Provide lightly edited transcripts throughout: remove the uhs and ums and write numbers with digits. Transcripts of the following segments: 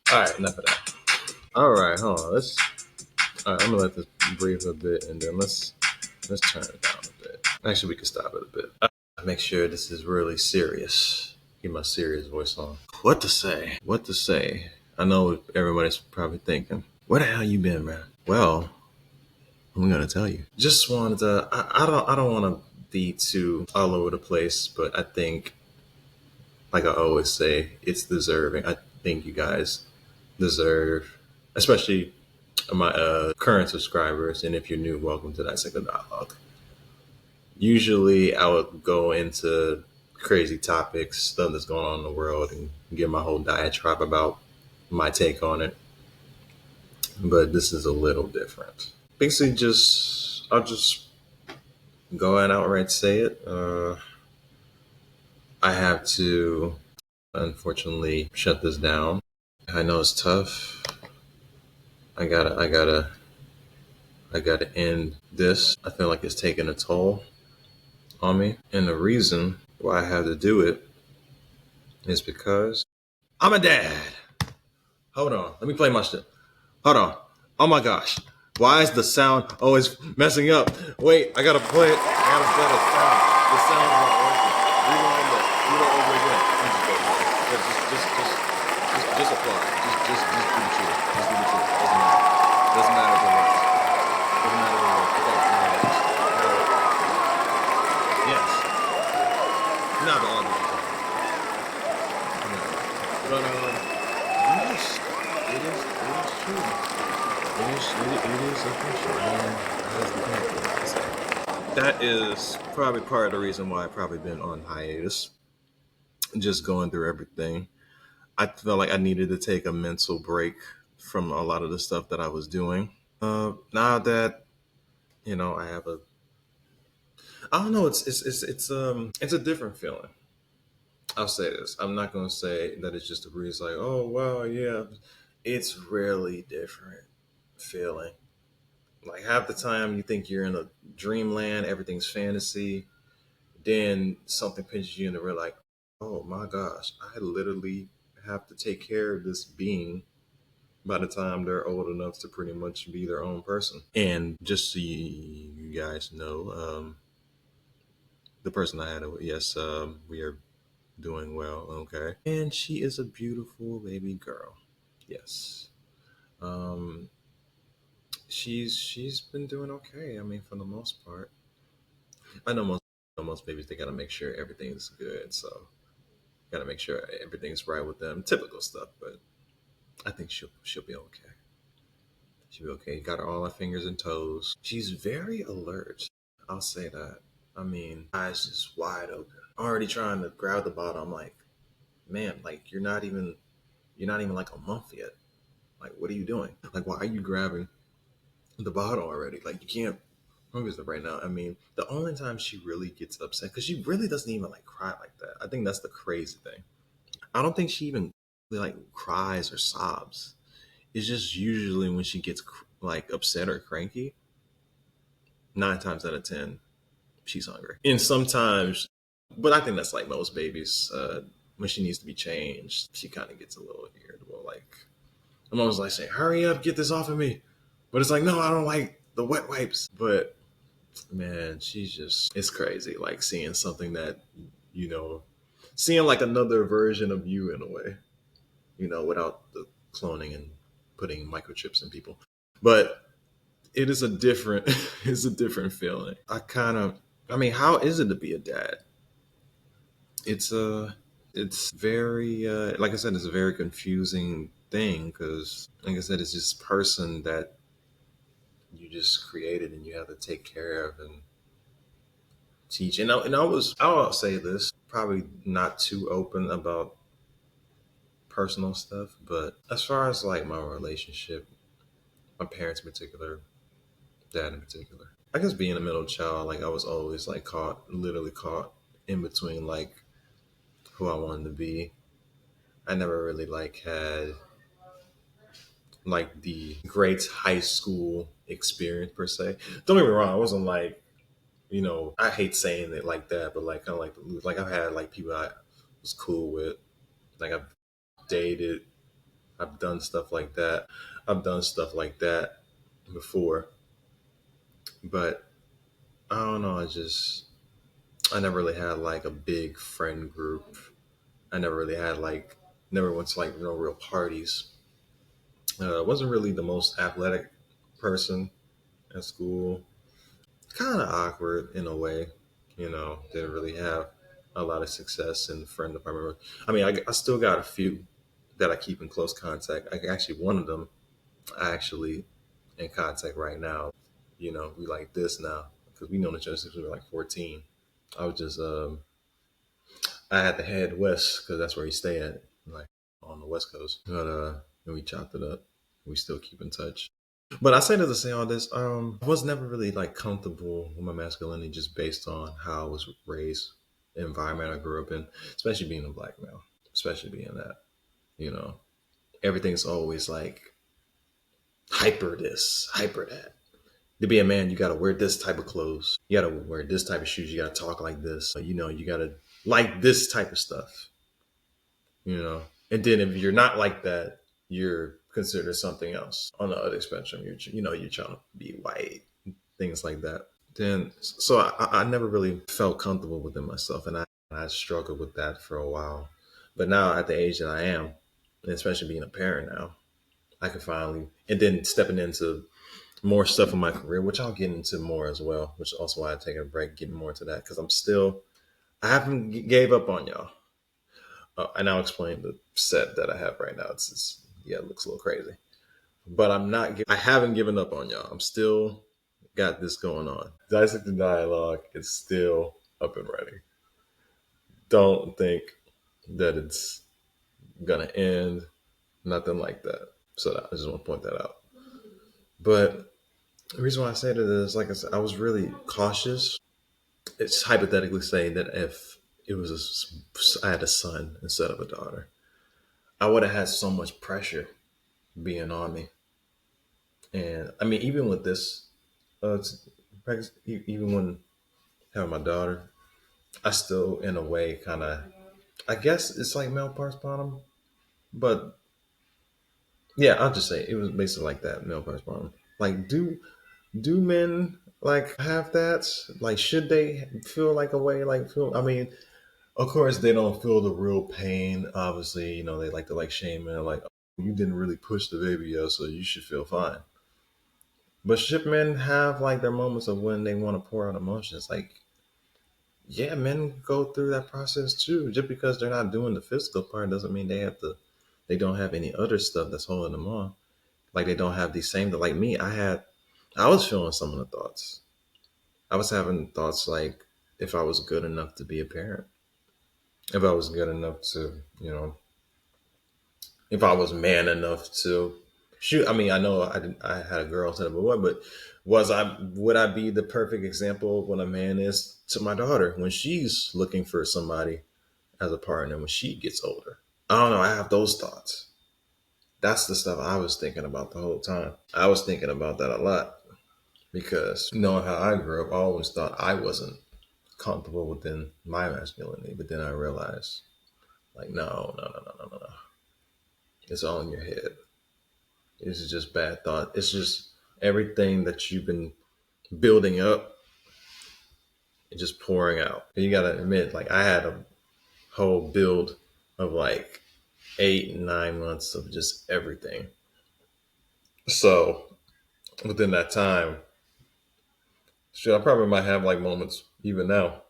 All right, enough of that. All right, hold on. Let's. All right, I'm gonna let this breathe a bit, and then let's turn it down a bit. Actually, we can stop it a bit. Make sure this is really serious. Get my serious voice on. What to say? What to say? I know what everybody's probably thinking. Where the hell you been, man? Well, I'm gonna tell you. Just wanted to. I don't want to be too all over the place, but I think, like I always say, it's deserving. I think you guys deserve, especially my current subscribers, and if you're new, welcome to that second dialogue. Usually, I would go into crazy topics, stuff that's going on in the world, and give my whole diatribe about my take on it. But this is a little different. Basically, I'll just go and outright say it. I have to, unfortunately, shut this down. I know it's tough. I gotta end this. I feel like it's taking a toll on me. And the reason why I have to do it is because I'm a dad. Hold on. Let me play my shit. Hold on. Oh my gosh. Why is the sound always messing up? Wait, I gotta play it. I gotta play the sound. The sound's not working. Rewind it. Do it over again. I'm just joking. Just apply. Just do the truth. Just do the truth. Doesn't matter. Doesn't matter if it works. Doesn't matter if it works. Okay. Yes. Not the audio. But yes, it is true. It is official. That is probably part of the reason why I've probably been on hiatus, just going through everything. I felt like I needed to take a mental break from a lot of the stuff that I was doing. Now that I have I don't know, it's a different feeling. I'll say this. I'm not gonna say that it's just a breeze. Like, oh wow, yeah, it's really different feeling. Like half the time you think you're in a dreamland, everything's fantasy. Then something pinches you in the real, like, oh my gosh, I literally have to take care of this being by the time they're old enough to pretty much be their own person. And just so you guys know, the person I had, yes, we are doing well, okay. And she is a beautiful baby girl. Yes. Um, she's been doing okay. I mean, for the most part. I know most babies they gotta make sure everything's good, so gotta make sure everything's right with them. Typical stuff, but I think she'll be okay. She'll be okay. Got her all her fingers and toes. She's very alert. I'll say that. I mean, eyes just wide open. Already trying to grab the bottle. I'm like, man, like you're not even like a month yet. Like, what are you doing? Like, why are you grabbing the bottle already? Like, you can't focus it right now. I mean, the only time she really gets upset, because she really doesn't even like cry like that. I think that's the crazy thing. I don't think she even like cries or sobs. It's just usually when she gets like upset or cranky. 9 times out of 10, she's hungry. And sometimes, but I think that's like most babies. When she needs to be changed, she kind of gets a little irritable. Like I'm always like saying, "Hurry up, get this off of me," but it's like, no, I don't like the wet wipes. But man, she's just—it's crazy. Like seeing something that you know, seeing like another version of you in a way. Without the cloning and putting microchips in people. But it is a different it's a different feeling. I mean, how is it to be a dad? It's very like I said, it's a very confusing thing because like I said, it's this person that you just created and you have to take care of and teach. I'll say this, probably not too open about personal stuff, but as far as like my relationship, my parents in particular, dad in particular. I guess being a middle child, like I was always like literally caught in between like who I wanted to be. I never really like had like the great high school experience per se. Don't get me wrong, I wasn't like, I hate saying it like that, but like kind of like I've had like people I was cool with, like I've dated, I've done stuff like that. I've done stuff like that before, but I don't know. I never really had like a big friend group. I never really had like, never went to like no real parties. Wasn't really the most athletic person at school. Kind of awkward in a way, didn't really have a lot of success in the friend department. I mean, I still got a few that I keep in close contact. I actually, one of them, I actually in contact right now. We like this now because we known each other since we were like 14. I was just, I had to head west because that's where he stayed at, like on the west coast. But and we chopped it up. We still keep in touch. But I say that to say all this, I was never really like comfortable with my masculinity just based on how I was raised, the environment I grew up in, especially being a black male, especially being that, you know, everything's always like hyper this, hyper that. To be a man, you got to wear this type of clothes. You got to wear this type of shoes. You got to talk like this. You got to like this type of stuff, you know. And then if you're not like that, you're considered something else on the other spectrum. You're trying to be white, things like that. Then, so I never really felt comfortable within myself, and I struggled with that for a while. But now, at the age that I am, and especially being a parent now, I can finally, and then stepping into more stuff in my career, which I'll get into more as well, which is also why I take a break, getting more into that, because I haven't gave up on y'all. And I'll explain the set that I have right now. It's just, yeah, it looks a little crazy, but I'm not. I haven't given up on y'all. I'm still got this going on. Dissect the dialogue is still up and running. Don't think that it's gonna end. Nothing like that. So I just want to point that out. But the reason why I say that is, like I said, I was really cautious. It's hypothetically saying that if I had a son instead of a daughter, I would have had so much pressure being on me. And I mean, even with this, even when having my daughter, I still, in a way, kind of, I guess it's like male parts bottom, but yeah, I'll just say it was basically like that, male parts bottom. Like, do men like have that? Like, should they feel like a way? Like, feel? I mean, of course, they don't feel the real pain. Obviously, they like to like shame and like, oh, you didn't really push the baby yet, so you should feel fine. But should men have like their moments of when they want to pour out emotions? Like, yeah, men go through that process too. Just because they're not doing the physical part doesn't mean they don't have any other stuff that's holding them on. Like they don't have these same, like me, I was feeling some of the thoughts. I was having thoughts like if I was good enough to be a parent, if I was good enough to, if I was man enough to shoot. I mean, I know I had a girl to number one, but would I be the perfect example of what a man is to my daughter when she's looking for somebody as a partner when she gets older? I don't know. I have those thoughts. That's the stuff I was thinking about the whole time. I was thinking about that a lot because knowing how I grew up, I always thought I wasn't comfortable within my masculinity. But then I realized, like, no, no, no, no, no, no, no. It's all in your head. This is just bad thought. It's just everything that you've been building up and just pouring out. And you gotta admit, like I had a whole build of like 8 and 9 months of just everything. So within that time, shit, I probably might have like moments even now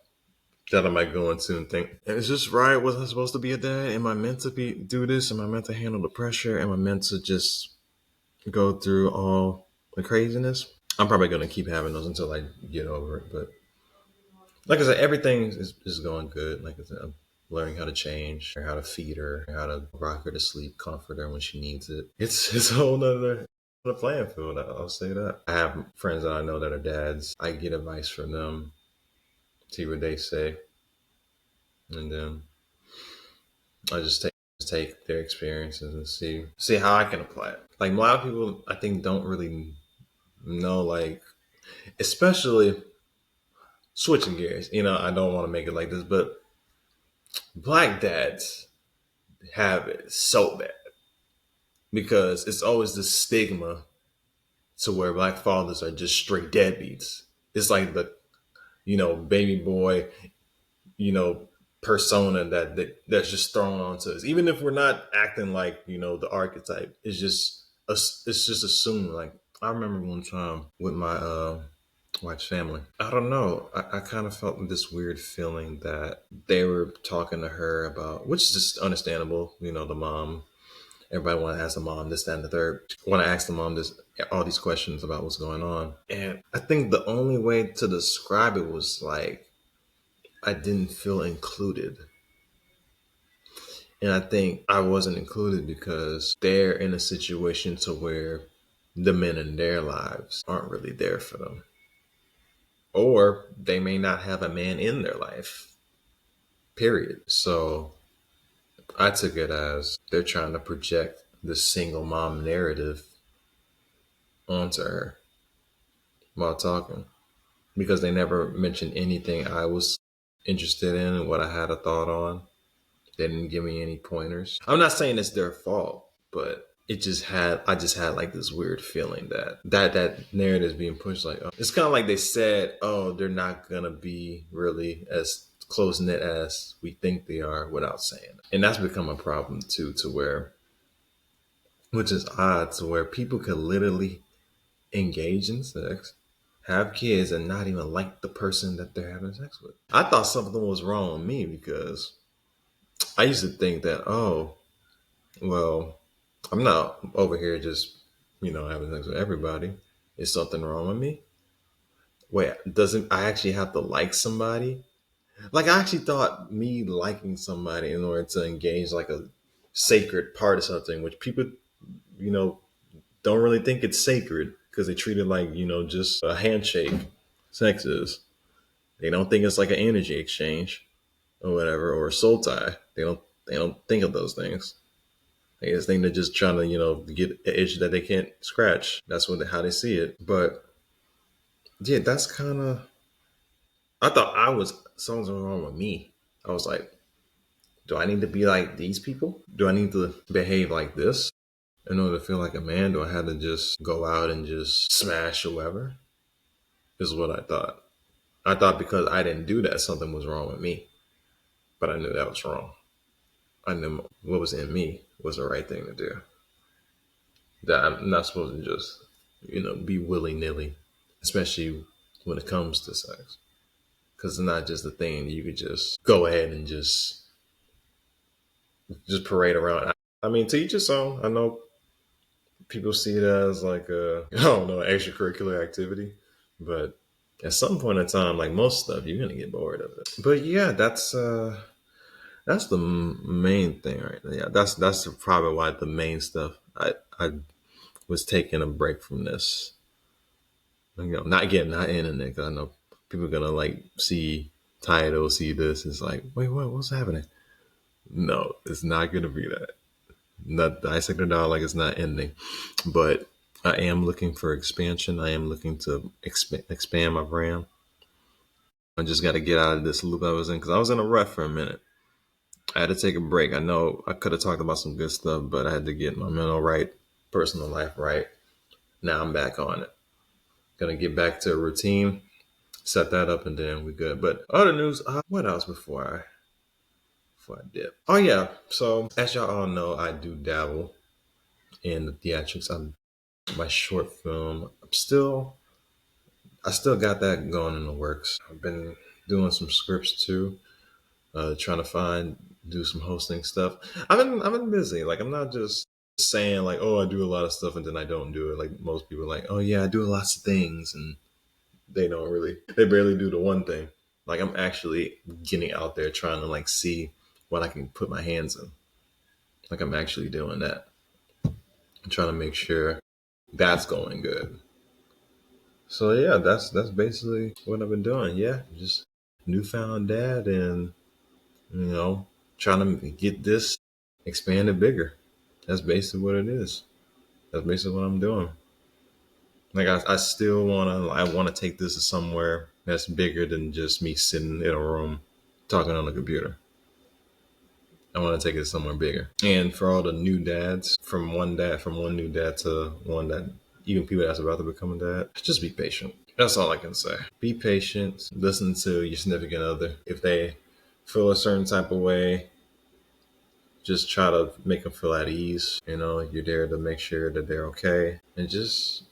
that I might go into and think, is this right? Was I supposed to be a dad? Am I meant to do this? Am I meant to handle the pressure? Am I meant to just go through all the craziness? I'm probably gonna keep having those until I get over it. But like I said, everything is going good. Like I said, I'm learning how to change, how to feed her, how to rock her to sleep, comfort her when she needs it. It's a whole nother playing field. I'll say that. I have friends that I know that are dads. I get advice from them, see what they say, and then I just take their experiences and see how I can apply it. Like a lot of people, I think, don't really know, like especially switching gears. I don't want to make it like this, but black dads have it so bad. because it's always this stigma to where black fathers are just straight deadbeats. It's like the baby boy you know persona that's just thrown onto us, even if we're not acting like the archetype. It's just assumed. Like, I remember one time with my wife's family. I don't know. I kind of felt this weird feeling that they were talking to her about, which is just understandable. The mom. Everybody want to ask the mom this, that, and the third. Want to ask the mom this, all these questions about what's going on. And I think the only way to describe it was like I didn't feel included. And I think I wasn't included because they're in a situation to where the men in their lives aren't really there for them. Or they may not have a man in their life, period. So I took it as they're trying to project the single mom narrative onto her while talking, because they never mentioned anything I was interested in and what I had a thought on. They didn't give me any pointers. I'm not saying it's their fault, but I just had like this weird feeling that narrative is being pushed. Like, oh, it's kind of like they said, oh, they're not gonna be really as close knit as we think they are, without saying it. And that's become a problem too, to where, which is odd, to where people could literally engage in sex, have kids, and not even like the person that they're having sex with. I thought something was wrong with me because I used to think that, oh, well, I'm not over here just, having sex with everybody. Is something wrong with me? Wait, doesn't I actually have to like somebody? Like, I actually thought me liking somebody in order to engage like a sacred part of something, which people, you know, don't really think it's sacred because they treat it like, just a handshake. Sex is. They don't think it's like an energy exchange or whatever, or a soul tie. They don't think of those things. They just think they're just trying to, get an itch that they can't scratch. That's how they see it. But yeah, that's kind of. I thought something's wrong with me. I was like, do I need to be like these people? Do I need to behave like this in order to feel like a man? Do I have to just go out and just smash whoever? Is what I thought. I thought because I didn't do that, something was wrong with me. But I knew that was wrong. I knew what was in me was the right thing to do. That I'm not supposed to just, be willy nilly, especially when it comes to sex. Because it's not just a thing you could just go ahead and just parade around. I mean, to each his own. I know people see it as like a, I don't know, extracurricular activity, but at some point in time, like most stuff, you're gonna get bored of it. But yeah, that's the main thing, right? Yeah, that's probably why the main stuff. I was taking a break from this. Not internet. 'Cause I know people are gonna like see title, see this. It's like, wait, what? What's happening? No, it's not gonna be that. Not dissecting doll, like it's not ending. But I am looking for expansion. I am looking to expand my brand. I just got to get out of this loop I was in, because I was in a rut for a minute. I had to take a break. I know I could have talked about some good stuff, but I had to get my mental right, personal life right. Now I'm back on it. Gonna get back to a routine, set that up, and then we good. But other news, what else before I dip? Oh yeah, so as y'all all know, I do dabble in the theatrics. My short film. I still got that going in the works. I've been doing some scripts too, trying to do some hosting stuff. I've been busy. Like, I'm not just saying like, oh, I do a lot of stuff and then I don't do it. Like most people are like, oh yeah, I do lots of things, and they barely do the one thing. Like, I'm actually getting out there trying to like see what I can put my hands in. Like, I'm actually doing that. I'm trying to make sure that's going good. So yeah, that's basically what I've been doing. Yeah, just newfound dad, and you know, trying to get this expanded bigger. That's basically what it is. That's basically what I'm doing. Like, I still I wanna take this to somewhere that's bigger than just me sitting in a room talking on the computer. I want to take it somewhere bigger. And for all the new dads, from one new dad to one that even people that's about to become a dad, just be patient. That's all I can say. Be patient. Listen to your significant other. If they feel a certain type of way, just try to make them feel at ease. You know, you're there to make sure that they're okay, and just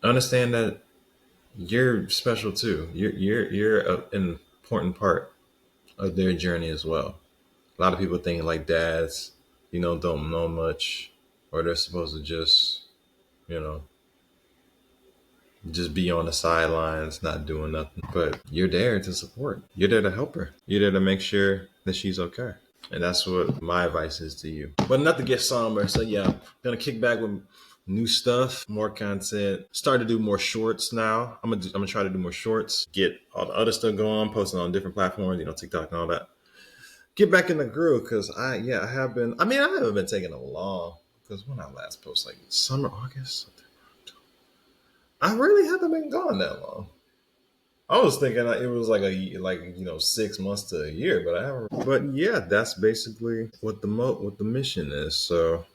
understand that you're special too. You're an important part of their journey as well. A lot of people think like dads, don't know much, or they're supposed to you know, just be on the sidelines, not doing nothing. But you're there to support. You're there to help her. You're there to make sure that she's okay. And that's what my advice is to you. But not to get somber. So yeah, gonna kick back with new stuff, more content. Start to do more shorts now. I'm gonna try to do more shorts. Get all the other stuff going, posting on different platforms, TikTok and all that. Get back in the groove because I have been. I mean, I haven't been taking a long because when I last post like summer, August, I really haven't been gone that long. I was thinking it was like 6 months to a year, but I haven't. But yeah, that's basically what the mission is. So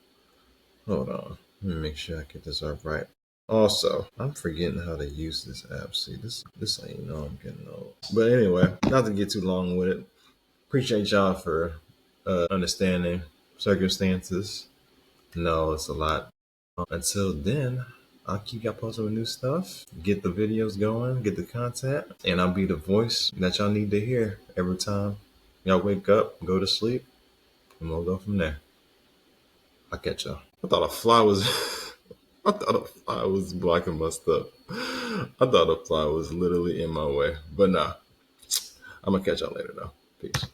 hold on, let me make sure I get this up right. Also, I'm forgetting how to use this app. See, this ain't I'm getting old. But anyway, not to get too long with it. Appreciate y'all for understanding circumstances. No, it's a lot. Until then, I'll keep y'all posted with new stuff, get the videos going, get the content, and I'll be the voice that y'all need to hear every time y'all wake up, go to sleep, and we'll go from there. I'll catch y'all. I thought a fly was I thought a fly was blocking my stuff. I thought a fly was literally in my way. But nah. I'm gonna catch y'all later though. Peace.